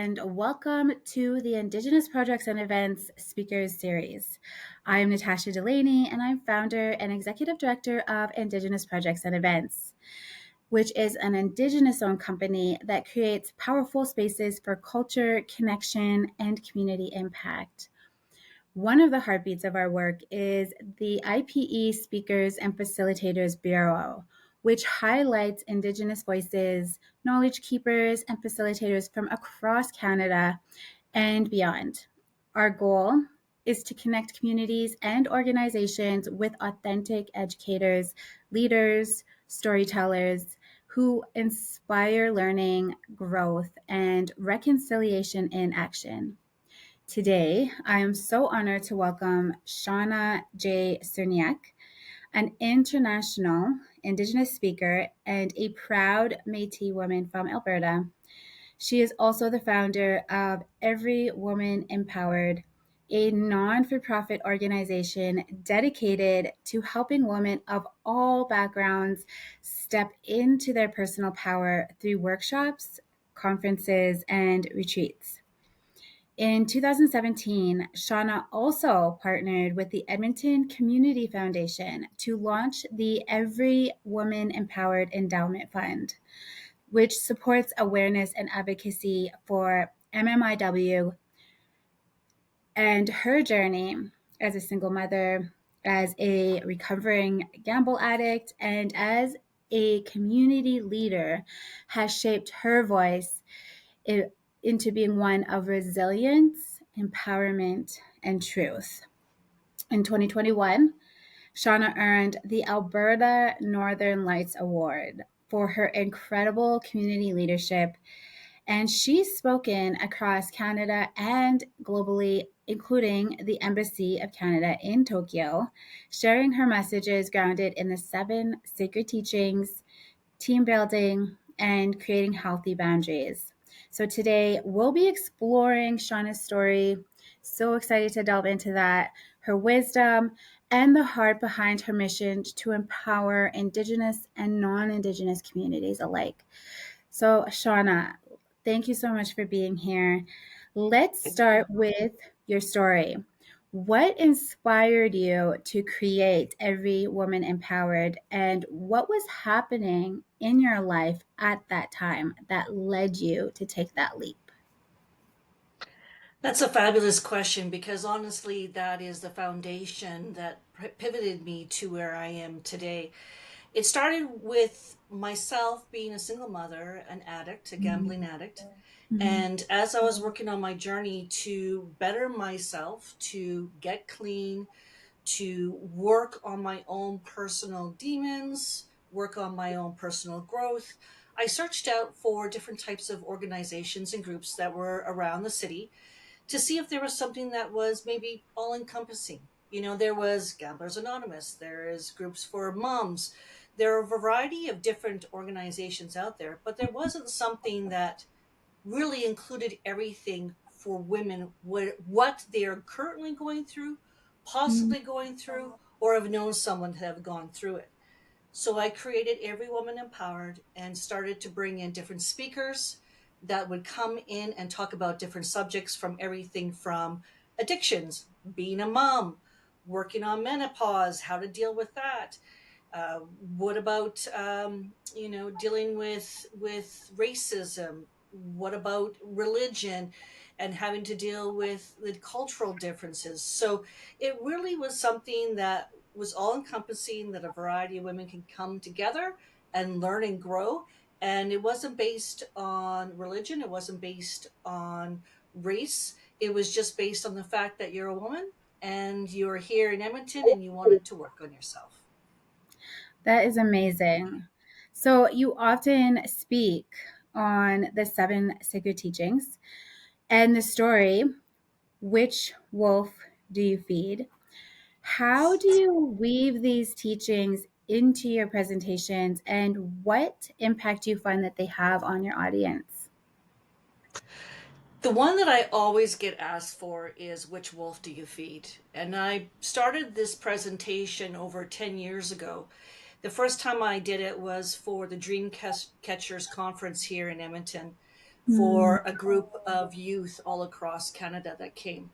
and welcome to the Indigenous Projects and Events Speakers Series. I am Natasha Delany, and I'm founder and executive director of Indigenous Projects and Events, which is an Indigenous-owned company that creates powerful spaces for culture, connection, and community impact. One of the heartbeats of our work is the IPE Speakers and Facilitators Bureau, which highlights Indigenous voices, knowledge keepers, and facilitators from across Canada and beyond. Our goal is to connect communities and organizations with authentic educators, leaders, storytellers who inspire learning, growth, and reconciliation in action. Today, I am so honored to welcome Shauna J. Serniak, an international Indigenous speaker and a proud Métis woman from Alberta. She is also the founder of Every Woman Empowered, a non-for-profit organization dedicated to helping women of all backgrounds step into their personal power through workshops, conferences, and retreats. In 2017, Shawna also partnered with the Edmonton Community Foundation to launch the Every Woman Empowered Endowment Fund, which supports awareness and advocacy for MMIW and her journey as a single mother, as a recovering gamble addict, and as a community leader has shaped her voice into being one of resilience, empowerment, and truth. In 2021, Shauna earned the Alberta Northern Lights Award for her incredible community leadership, and she's spoken across Canada and globally, including the Embassy of Canada in Tokyo, sharing her messages grounded in the 7 sacred teachings, team building, and creating healthy boundaries. So today we'll be exploring Shauna's story. So excited to delve into that, her wisdom, and the heart behind her mission to empower Indigenous and non-Indigenous communities alike. So Shauna, thank you so much for being here. Let's start with your story. What inspired you to create Every Woman Empowered, and what was happening in your life at that time that led you to take that leap? That's a fabulous question because honestly, that is the foundation that pivoted me to where I am today. It started with myself being a single mother, an addict, a gambling addict. Mhm. And as I was working on my journey to better myself, to get clean, to work on my own personal demons, work on my own personal growth, I searched out for different types of organizations and groups that were around the city to see if there was something that was maybe all encompassing. You know, there was Gamblers Anonymous, there is groups for moms, there are a variety of different organizations out there, but there wasn't something that really included everything for women, what they are currently going through, Mhm. possibly going through, or have known someone to have gone through it. So I created Every Woman Empowered and started to bring in different speakers that would come in and talk about different subjects, from everything from addictions, being a mom, working on menopause, how to deal with that. What about dealing with racism? What about religion and having to deal with the cultural differences? So it really was something that was all encompassing, that a variety of women can come together and learn and grow. And it wasn't based on religion, it wasn't based on race. It was just based on the fact that you're a woman and you're here in Edmonton and you wanted to work on yourself. That is amazing. So, you often speak on the 7 sacred teachings and the story, Which Wolf Do You Feed? How do you weave these teachings into your presentations, and what impact do you find that they have on your audience? The one that I always get asked for is, which wolf do you feed? And I started this presentation over 10 years ago. The first time I did it was for the Dream Catchers conference here in Edmonton. Mm. for a group of youth all across Canada that came.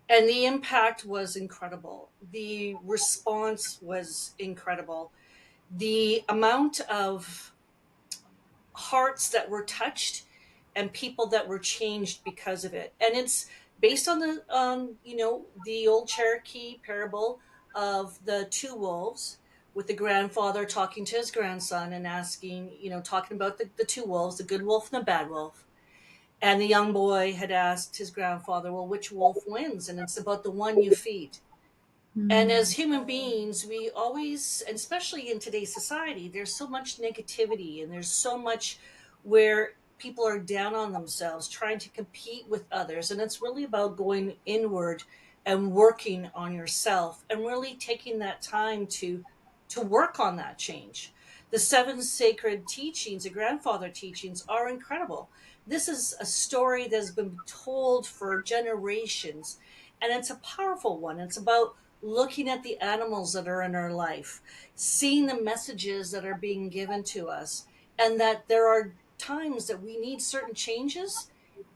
And the impact was incredible. The response was incredible. The amount of hearts that were touched and people that were changed because of it. And it's based on the the old Cherokee parable of the two wolves, with the grandfather talking to his grandson and asking, talking about the two wolves, the good wolf and the bad wolf. And the young boy had asked his grandfather, well, which wolf wins? And it's about the one you feed. And as Mm. human beings, we always, and especially in today's society, there's so much negativity and there's so much where people are down on themselves, trying to compete with others. And it's really about going inward and working on yourself and really taking that time to work on that change. The seven sacred teachings, the grandfather teachings, are incredible. This is a story that's been told for generations, and it's a powerful one. It's about looking at the animals that are in our life, seeing the messages that are being given to us, and that there are times that we need certain changes.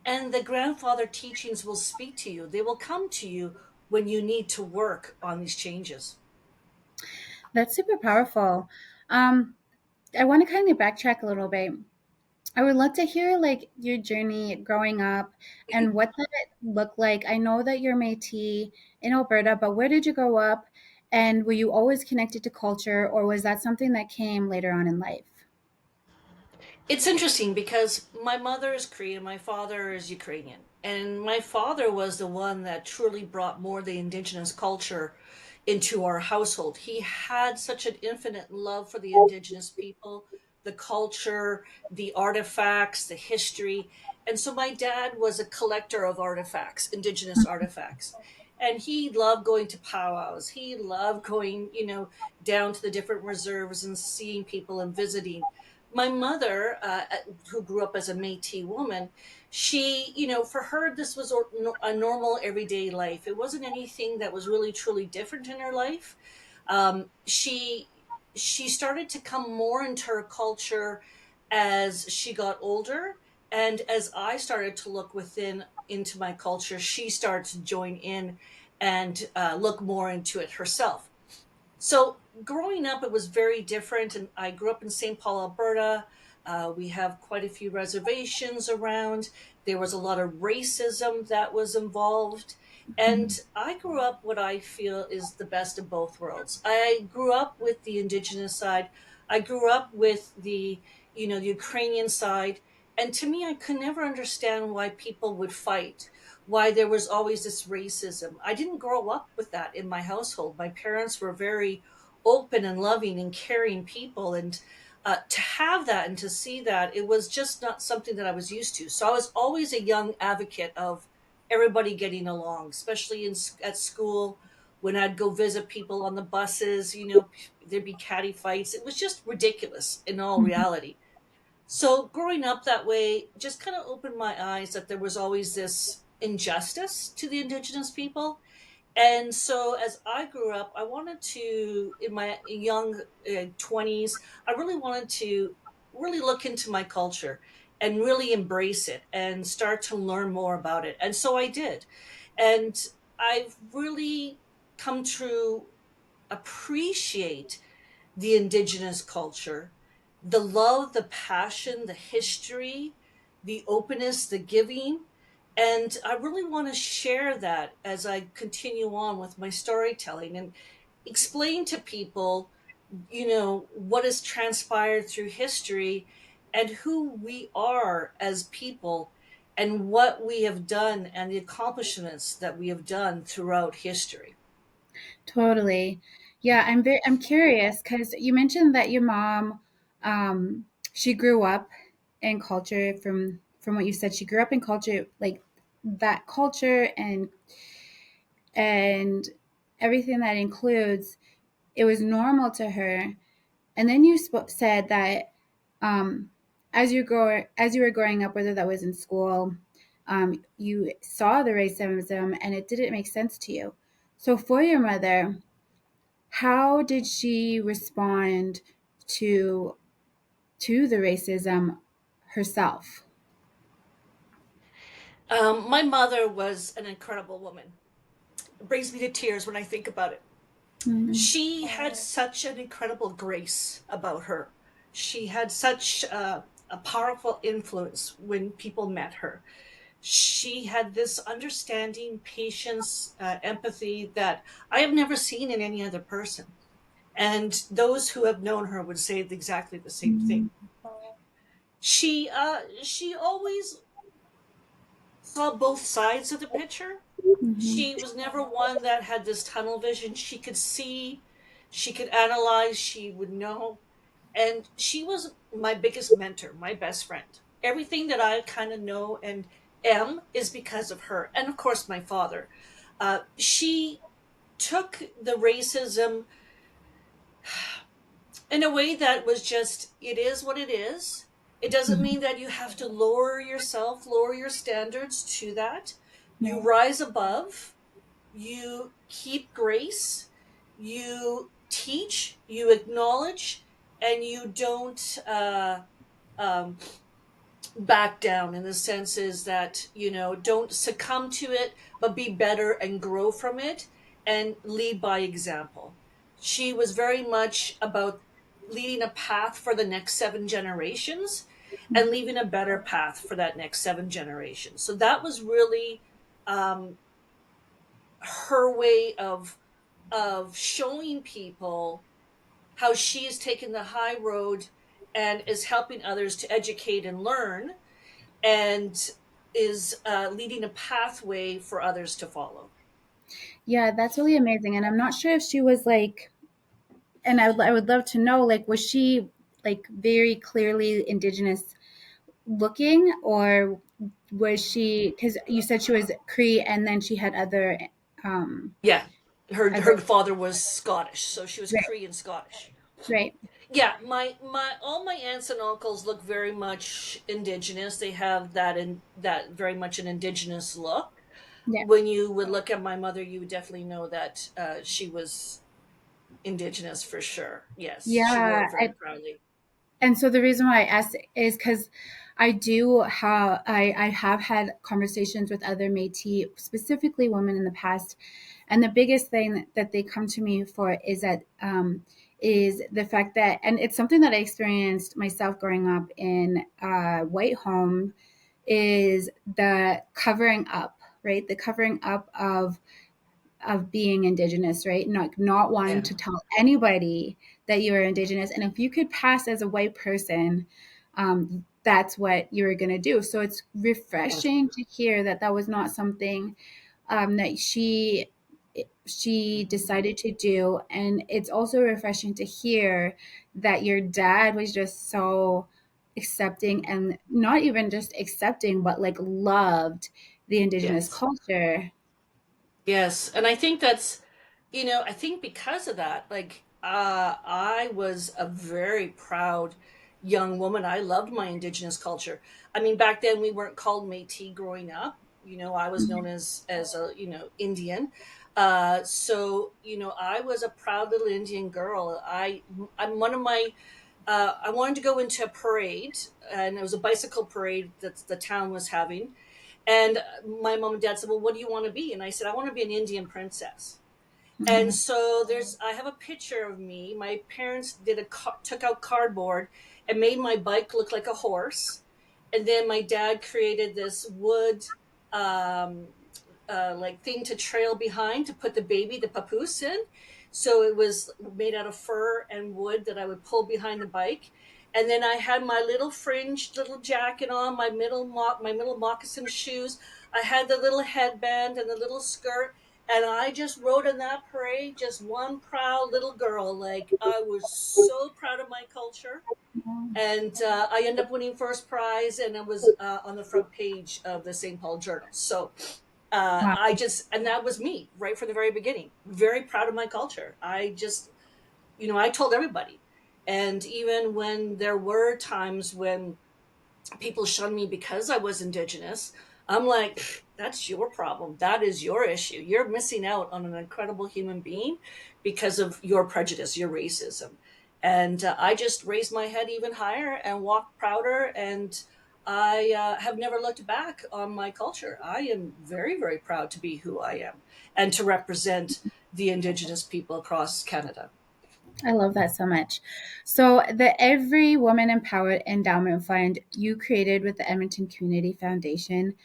And the grandfather teachings will speak to you, they will come to you when you need to work on these changes. That's super powerful. Um, I want to kind of backtrack a little bit. I would love to hear like your journey growing up and what that looked like. I know that you're Métis in Alberta, but where did you grow up? And were you always connected to culture, or was that something that came later on in life? It's interesting because my mother is Korean, my father is Ukrainian. And my father was the one that truly brought more of the indigenous culture into our household. He had such an infinite love for the indigenous people, the culture, the artifacts, the history. And so my dad was a collector of artifacts, indigenous artifacts. And he loved going to powwows. He loved going, down to the different reserves and seeing people and visiting. My mother, who grew up as a Métis woman, she, for her, this was a normal everyday life. It wasn't anything that was really truly different in her life. She started to come more into her culture as she got older, and as I started to look within into my culture, she started to join in and look more into it herself. So growing up, it was very different. And I grew up in St. Paul, Alberta. We have quite a few reservations around. There was a lot of racism that was involved. And Mhm. I grew up what I feel is the best of both worlds. I grew up with the indigenous side. I grew up with the Ukrainian side. And to me, I could never understand why people would fight, why there was always this racism. I didn't grow up with that in my household. My parents were very open and loving and caring people. And to have that and to see that, it was just not something that I was used to. So I was always a young advocate of everybody getting along, especially at school. When I'd go visit people on the buses, there'd be catty fights. It was just ridiculous in all Mhm. reality. So growing up that way just kind of opened my eyes that there was always this injustice to the indigenous people. And so as I grew up, I wanted to, in my young 20s, I really wanted to really look into my culture and really embrace it and start to learn more about it. And so I did. And I've really come to appreciate the indigenous culture, the love, the passion, the history, the openness, the giving. And I really want to share that as I continue on with my storytelling and explain to people, what has transpired through history and who we are as people and what we have done and the accomplishments that we have done throughout history. Totally. Yeah, I'm curious because you mentioned that your mom, she grew up in culture from what you said. She grew up in culture like that culture and everything that includes. It was normal to her. And then you said that um, as you were growing up, whether that was in school, you saw the racism and it didn't make sense to you. So for your mother, how did she respond to to the racism herself? My mother was an incredible woman. It brings me to tears when I think about it. Mm-hmm. She had such an incredible grace about her. She had such a powerful influence when people met her. She had this understanding, patience, empathy that I have never seen in any other person. And those who have known her would say exactly the same thing. She always saw both sides of the picture. Mm-hmm. She was never one that had this tunnel vision. She could see, she could analyze, she would know. And she was my biggest mentor, my best friend. Everything that I kind of know and am is because of her. And of course, my father. She took the racism in a way that was just, it is what it is. It doesn't Mm-hmm. mean that you have to lower yourself, lower your standards to that. You Right. rise above, you keep grace, you teach, you acknowledge, and you don't um, back down, in the sense is that, don't succumb to it, but be better and grow from it and lead by example. She was very much about leading a path for the next 7 generations and Mm-hmm. leaving a better path for that next 7 generations. So that was really um, her way of showing people how she has taken the high road and is helping others to educate and learn, and is leading a pathway for others to follow. Yeah, that's really amazing. And I'm not sure if she was like, and I would love to know, like, was she like very clearly indigenous looking, or was she, because you said she was Cree and then she had um, Yeah, other, her father was Scottish, so she was right, Cree and Scottish. right. Yeah, my all my aunts and uncles look very much indigenous. They have that very much an indigenous look. Yeah. When you would look at my mother, you would definitely know that she was indigenous for sure. Yes, she wore Yeah. it very proudly. And so the reason why I asked is because I have had conversations with other Métis, specifically women in the past, and the biggest thing that they come to me for is the fact that, and it's something that I experienced myself growing up in a white home, is the covering up, right? The covering up of being indigenous, right? Not wanting Yeah. to tell anybody that you are indigenous, and if you could pass as a white person, that's what you were going to do. So it's Yes. refreshing to hear that that was not something that she decided to do, and it's also refreshing to hear that your dad was just so accepting, and not even just accepting, but like loved the indigenous Yes. culture. Yes, and I think that's, I think because of that, like, I was a very proud young woman. I loved my indigenous culture. I mean, back then we weren't called Métis growing up. I was known as a, Indian. So, I was a proud little Indian girl. I'm one of my I wanted to go into a parade, and it was a bicycle parade that the town was having. And my mom and dad said, "Well, what do you want to be?" And I said, "I want to be an Indian princess." And Mhm. so I have a picture of me. My parents took out cardboard and made my bike look like a horse. And then my dad created this wood, um, like thing to trail behind to put the papoose in. So it was made out of fur and wood that I would pull behind the bike. And then I had my little fringed little jacket on, my middle moccasin shoes. I had the little headband and the little skirt, and I just rode in that parade, just one proud little girl. Like, I was so proud of my culture. And I ended up winning first prize, and it was on the front page of the St. Paul Journal. So Wow. and that was me right from the very beginning. Very proud of my culture. I told everybody. And even when there were times when people shun me because I was indigenous, I'm like, that's your problem. That is your issue. You're missing out on an incredible human being because of your prejudice, your racism. And I just raised my head even higher and walked prouder. And I have never looked back on my culture. I am very, very proud to be who I am and to represent the Indigenous people across Canada. I love that so much. So, the Every Woman Empowered Endowment Fund you created with the Edmonton Community Foundation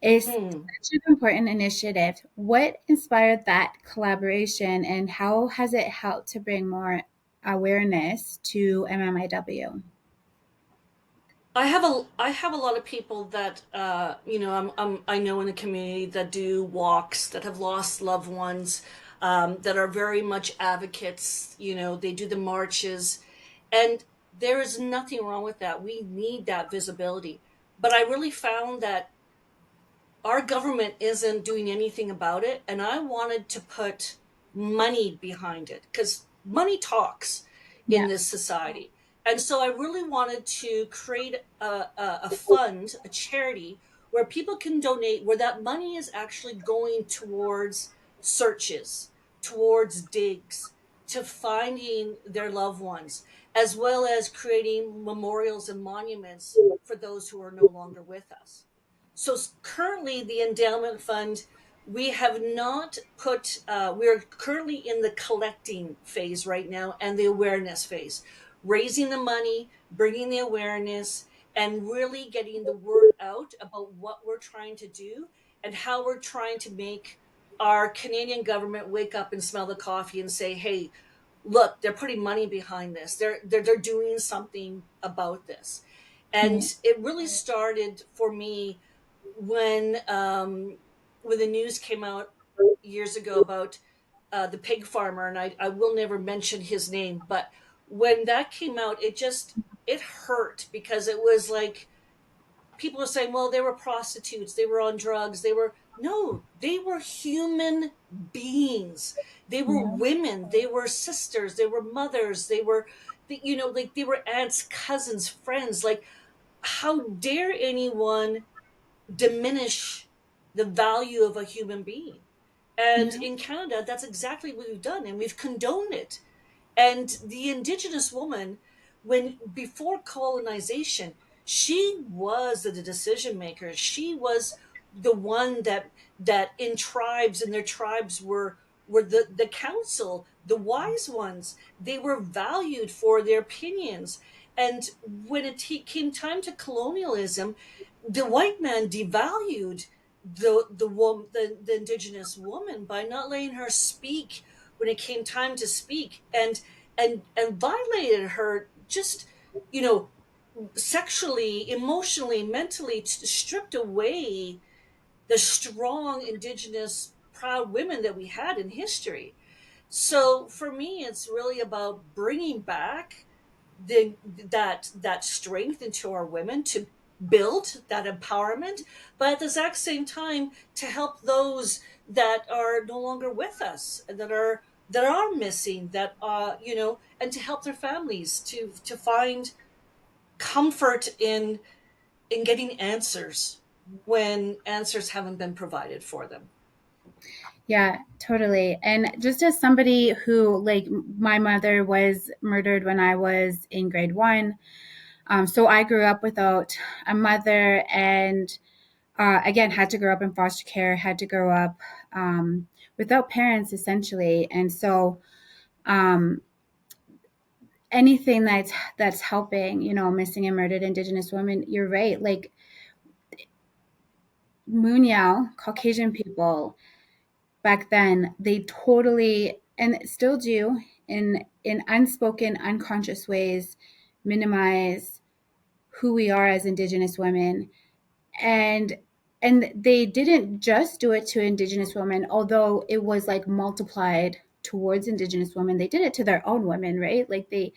is Hmm. such an important initiative. What inspired that collaboration and how has it helped to bring more awareness to MMIW? I have a lot of people that I know in the community that do walks, that have lost loved ones, that are very much advocates. They do the marches, and there is nothing wrong with that. We need that visibility. But I really found that our government isn't doing anything about it, and I wanted to put money behind it because money talks in Yeah. this society. And so I really wanted to create a fund, a charity, where people can donate, where that money is actually going towards searches, towards digs, to finding their loved ones, as well as creating memorials and monuments for those who are no longer with us. So currently, the endowment fund, we have not put, we're currently in the collecting phase right now and the awareness phase, raising the money, bringing the awareness, and really getting the word out about what we're trying to do and how we're trying to make our Canadian government wake up and smell the coffee and say, hey, look, they're putting money behind this. They're doing something about this. And Yeah. it really started for me when the news came out years ago about the pig farmer, and I will never mention his name, but when that came out, it hurt because it was like people were saying, well, they were prostitutes, they were on drugs, they were no, they were human beings. They were Yeah. women, they were sisters, they were mothers, like they were aunts, cousins, friends. Like, how dare anyone diminish the value of a human being? And Yeah. in Canada, that's exactly what we've done, and we've condoned it. And the Indigenous woman, when before colonization, she was the decision maker. She was the one that in tribes, and their tribes were the council, the wise ones. They were valued for their opinions. And when came time to colonialism, the white man devalued the indigenous woman by not letting her speak when it came time to speak, and violated her, just you know sexually, emotionally, mentally, stripped away the strong indigenous proud women that we had in history. So for me, it's really about bringing back that strength into our women, to build that empowerment, but at the exact same time to help those that are no longer with us, that are missing, and to help their families to find comfort in getting answers when answers haven't been provided for them. Yeah, totally. And just as somebody who, like, my mother was murdered when I was in grade one. So I grew up without a mother and, again, had to grow up in foster care, had to grow up without parents, essentially. And so um, anything that's helping, missing and murdered Indigenous women, you're right. Like Munyao, Caucasian people, back then, they totally, and still do, in unspoken, unconscious ways, minimize who we are as Indigenous women. And and they didn't just do it to Indigenous women, although it was like multiplied towards Indigenous women. They did it to their own women, right? Like they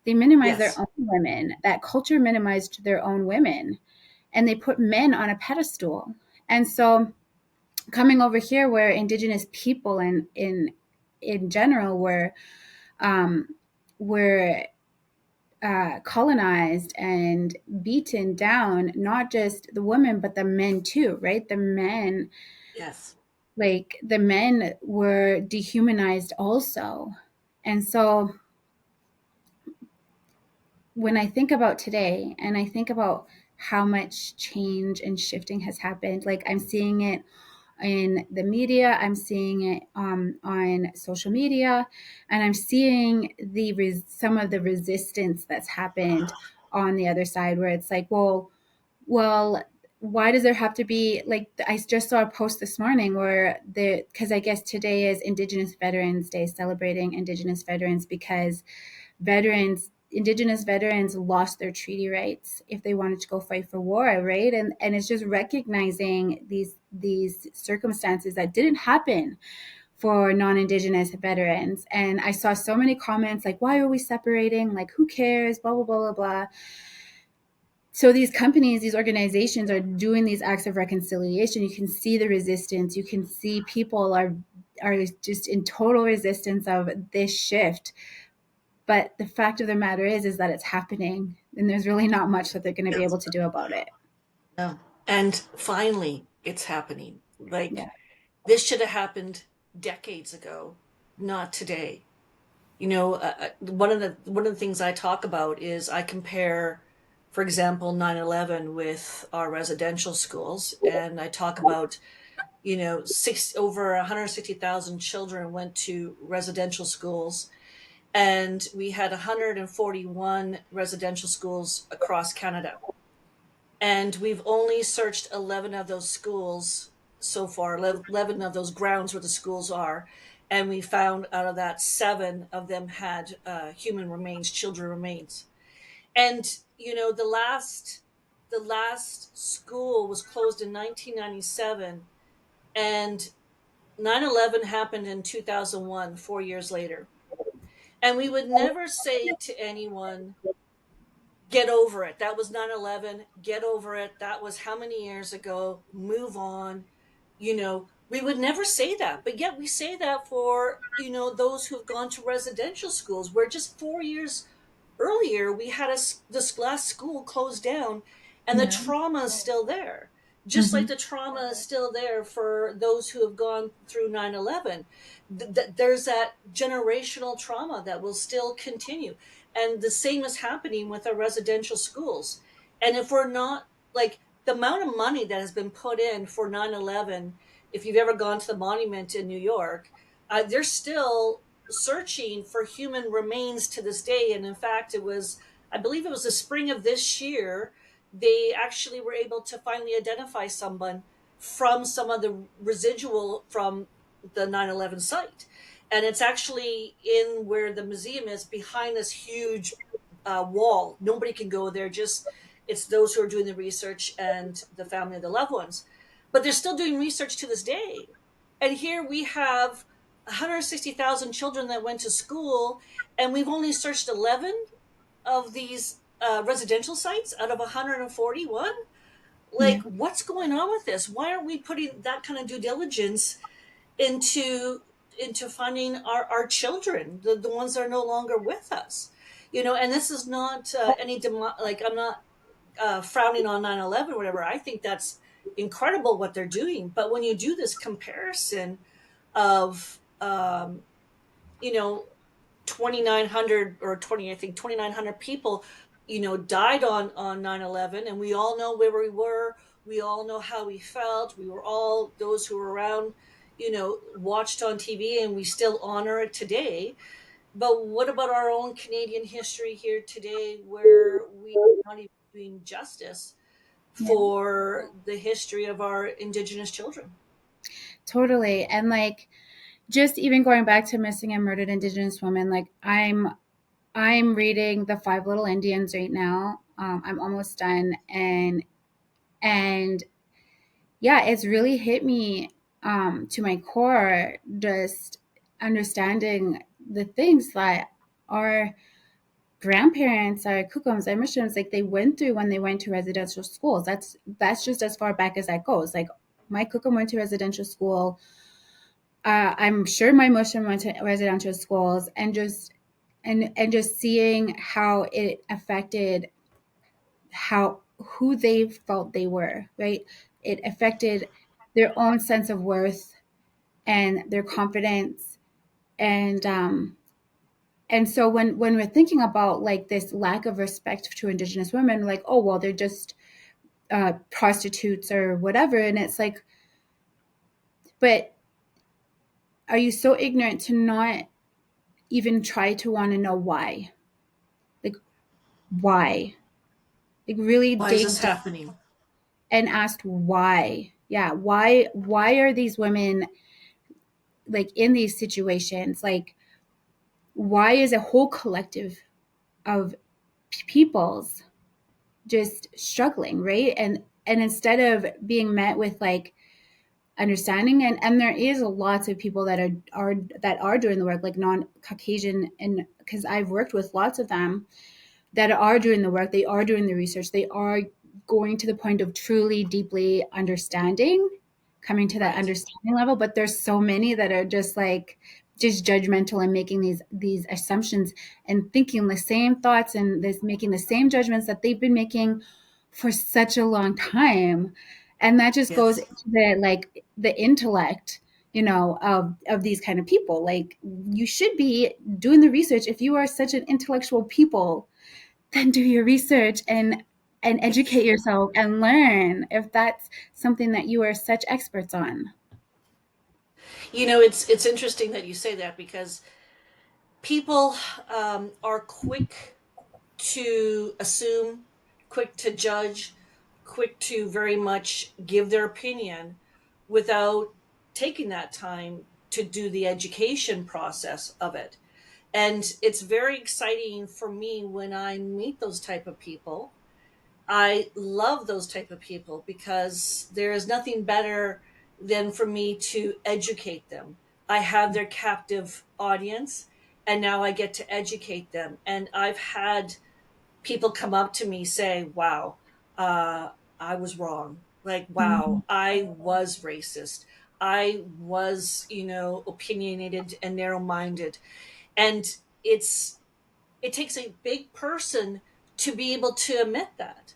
minimized their Yes. own women. That culture minimized their own women, and they put men on a pedestal. And so coming over here, where Indigenous people and in general um, were colonized and beaten down, not just the women but the men too, right? Yes. The men were dehumanized also. And so when I think about today and I think about how much change and shifting has happened. Like I'm seeing it in the media, I'm seeing it on social media, and I'm seeing some of the resistance that's happened on the other side, where it's like, well, why does there have to be, like, I just saw a post this morning where because I guess today is Indigenous Veterans Day, celebrating Indigenous veterans, because Indigenous veterans lost their treaty rights if they wanted to go fight for war, right? And it's just recognizing these circumstances that didn't happen for non-Indigenous veterans. And I saw so many comments like, why are we separating? Like, who cares? Blah, blah, blah, blah, blah. So these companies, these organizations are doing these acts of reconciliation. You can see the resistance. You can see people are just in total resistance of this shift. But the fact of the matter is that it's happening, and there's really not much that they're going to be able to do about it. No. And finally, it's happening. Like, Yeah. this should have happened decades ago, not today. One of the things I talk about is I compare, for example, 9/11 with our residential schools, and I talk about, over 160,000 children went to residential schools, and we had 141 residential schools across Canada. And we've only searched 11 of those schools so far, 11 of those grounds where the schools are. And we found out of that, seven of them had human remains, children remains. And, the last school was closed in 1997, and 9/11 happened in 2001, 4 years later. And we would never say to anyone, get over it. That was 9/11. Get over it. That was how many years ago? Move on. We would never say that. But yet we say that for, those who've gone to residential schools, where just 4 years earlier we had this last school closed down, and the Yeah. trauma is still there. Just like Mm-hmm. the trauma is still there for those who have gone through 9/11. There's that generational trauma that will still continue. And the same is happening with our residential schools. And if we're not, like, the amount of money that has been put in for 9/11, if you've ever gone to the monument in New York, they're still searching for human remains to this day. And in fact, I believe it was the spring of this year, they actually were able to finally identify someone from some of the residual from the 9/11 site. And it's actually in where the museum is, behind this huge wall. Nobody can go there, just it's those who are doing the research and the family of the loved ones. But they're still doing research to this day. And here we have 160,000 children that went to school, and we've only searched 11 of these residential sites out of 141. Yeah. Like, what's going on with this? Why aren't we putting that kind of due diligence into finding our children, the ones that are no longer with us? And this is not like, I'm not frowning on 9/11 or whatever. I think that's incredible what they're doing. But when you do this comparison of, you know 2,900 or 20, I think 2,900 people, died on 9/11, and we all know where we were. We all know how we felt. We were all, those who were around, watched on TV, and we still honor it today. But what about our own Canadian history here today, where we are not even doing justice Yeah. for the history of our Indigenous children? Totally. And like, just even going back to missing and murdered Indigenous women, like I'm reading The Five Little Indians right now. I'm almost done, and yeah, it's really hit me to my core, just understanding the things that our grandparents, our kukums, our missions, like they went through when they went to residential schools. That's just as far back as that goes. Like my kukum went to residential school. I'm sure my mushroom went to residential schools, and just seeing how it affected how who they felt they were, right? It affected their own sense of worth and their confidence, and and so when we're thinking about like this lack of respect to Indigenous women, like, oh well, they're just prostitutes or whatever. And it's like, but are you so ignorant to not even try to want to know why? Like, why? Like, really Why is this dig deep happening? and ask why. Yeah, why are these women like in these situations? Like, why is a whole collective of peoples just struggling, right? And instead of being met with like understanding, and there is lots of people that are doing the work, like non-Caucasian, and because I've worked with lots of them that are doing the work, they are doing the research, they are going to the point of truly deeply understanding, coming to that Right. understanding level. But there's so many that are just like just judgmental and making these assumptions and thinking the same thoughts and this making the same judgments that they've been making for such a long time. And that just goes Yes. to the like the intellect, you know, of these kind of people. Like, you should be doing the research. If you are such an intellectual people, then do your research and educate yourself and learn if that's something that you are such experts on. It's interesting that you say that because people are quick to assume, quick to judge, quick to very much give their opinion without taking that time to do the education process of it. And it's very exciting for me when I meet those type of people. I love those type of people because there is nothing better than for me to educate them. I have their captive audience and now I get to educate them. And I've had people come up to me say, wow, I was wrong. Like, Mhm. wow, I was racist. I was, opinionated and narrow minded. And it's, it takes a big person to be able to admit that.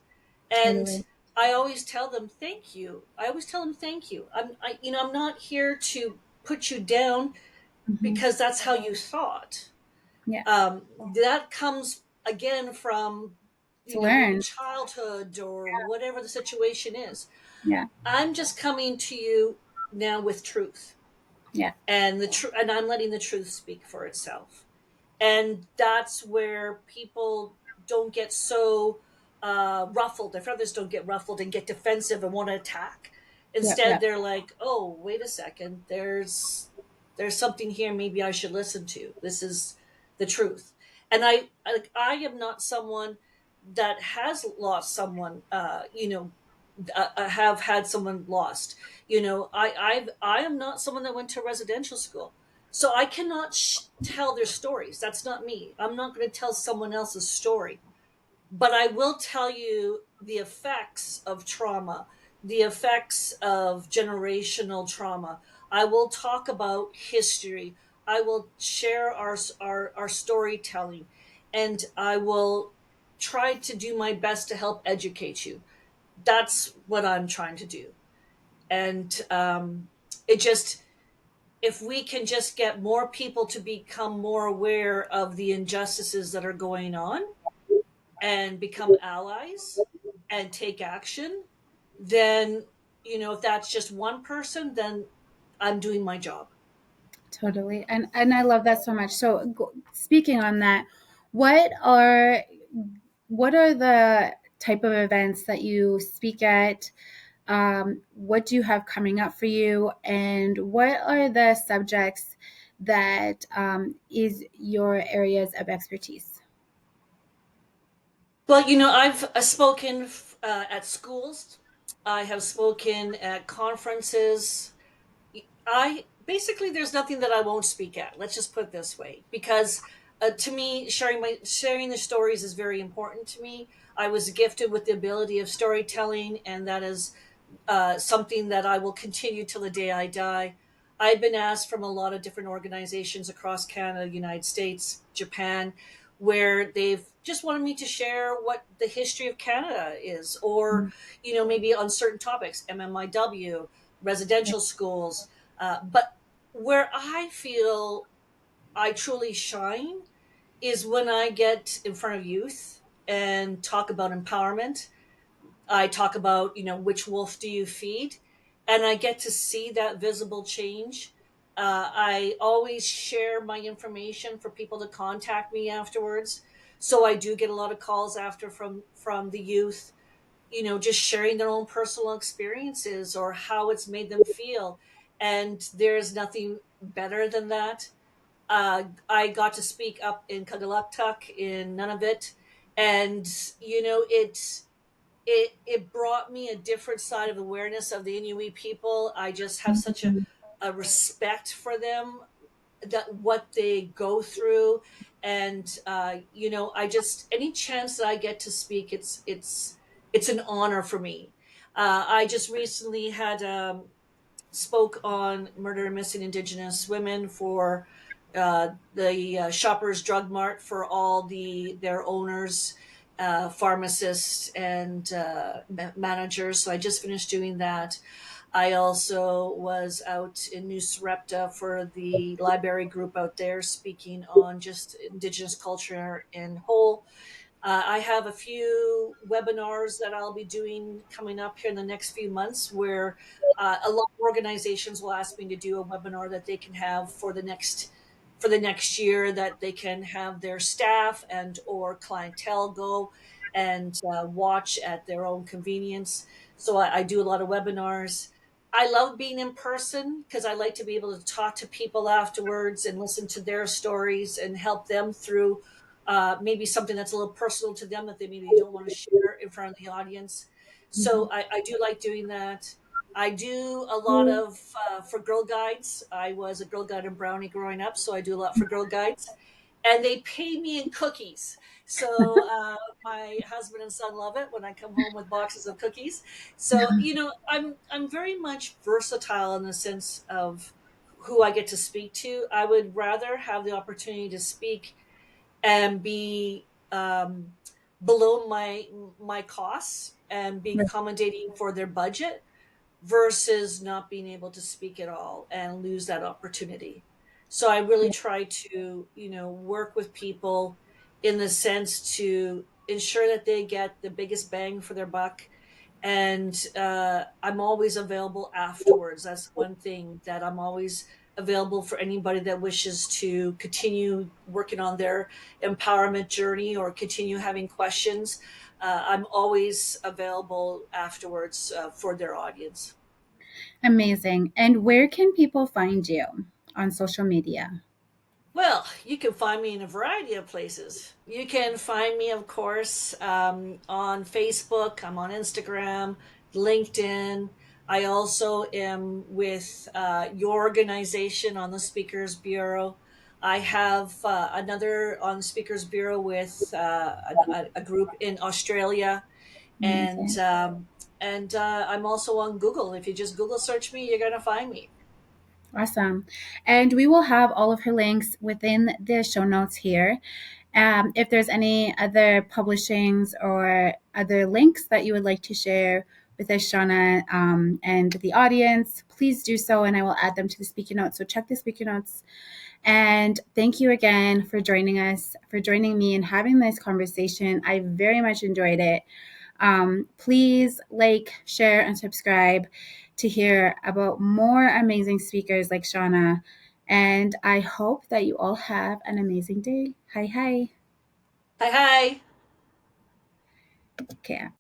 And Totally. I always tell them, thank you. I always tell them, thank you. I'm not here to put you down Hmm. because that's how you thought. Yeah. That comes again from To your learn. childhood or whatever the situation is. Yeah. I'm just coming to you now with truth, Yeah. and and I'm letting the truth speak for itself. And that's where people don't get so ruffled. Their feathers don't get ruffled and get defensive and want to attack. Yep. Instead, Yep. they're like, "Oh, wait a second. There's something here. Maybe I should listen to. This is the truth." And I am not someone that has lost someone. Have had someone lost. I am not someone that went to residential school, so I cannot tell their stories. That's not me. I'm not going to tell someone else's story, but I will tell you the effects of trauma, the effects of generational trauma. I will talk about history. I will share our storytelling, and I will try to do my best to help educate you. That's what I'm trying to do. And it just, if we can just get more people to become more aware of the injustices that are going on and become allies and take action, then, if that's just one person, then I'm doing my job. Totally. And I love that so much. So speaking on that, what are what are the type of events that you speak at? What do you have coming up for you? And what are the subjects that is your areas of expertise? Well, I've spoken at schools. I have spoken at conferences. I basically, there's nothing that I won't speak at. Let's just put it this way, because to me, sharing the stories is very important to me. I was gifted with the ability of storytelling, and that is something that I will continue till the day I die. I've been asked from a lot of different organizations across Canada, United States, Japan, where they've just wanted me to share what the history of Canada is, or maybe on certain topics, MMIW, Yeah, residential schools. But where I feel I truly shine is when I get in front of youth and talk about empowerment. I talk about, which wolf do you feed? And I get to see that visible change. I always share my information for people to contact me afterwards. So I do get a lot of calls after from the youth, just sharing their own personal experiences or how it's made them feel. And there's nothing better than that. I got to speak up in Kagalaktuk in Nunavut, and it brought me a different side of awareness of the Inuit people. I just have such a respect for them, that what they go through. And I just, any chance that I get to speak, it's an honor for me. I just recently had spoke on murder and missing Indigenous women for the Shoppers Drug Mart, for all their owners, pharmacists, and managers. So I just finished doing that. I also was out in New Sarepta for the library group out there, speaking on just Indigenous culture in whole. I have a few webinars that I'll be doing coming up here in the next few months, where a lot of organizations will ask me to do a webinar that they can have for the next year, that they can have their staff and or clientele go and watch at their own convenience. So I do a lot of webinars. I love being in person because I like to be able to talk to people afterwards and listen to their stories and help them through maybe something that's a little personal to them that they maybe don't want to share in front of the audience. So I do like doing that. I do a lot of for Girl Guides. I was a Girl Guide in Brownie growing up, so I do a lot for Girl Guides, and they pay me in cookies. So my husband and son love it when I come home with boxes of cookies. So I'm very much versatile in the sense of who I get to speak to. I would rather have the opportunity to speak and be below my costs and be accommodating for their budget, versus not being able to speak at all and lose that opportunity. So I really try to, work with people in the sense to ensure that they get the biggest bang for their buck. And I'm always available afterwards. That's one thing, that I'm always available for anybody that wishes to continue working on their empowerment journey or continue having questions. I'm always available afterwards for their audience. Amazing. And where can people find you on social media? Well, you can find me in a variety of places. You can find me, of course, on Facebook. I'm on Instagram, LinkedIn. I also am with your organization on the Speakers Bureau. I have another on the Speakers Bureau with a group in Australia, and Amazing. I'm also on Google. If you just Google search me, you're gonna find me. Awesome. And we will have all of her links within the show notes here. If there's any other publishings or other links that you would like to share with us, Shauna, and the audience, please do so, and I will add them to the speaker notes. So check the speaker notes. And thank you again for joining us, for joining me and having this conversation. I very much enjoyed it. Please like, share, and subscribe to hear about more amazing speakers like Shauna. And I hope that you all have an amazing day. Hi, hi. Hi, hi. Okay.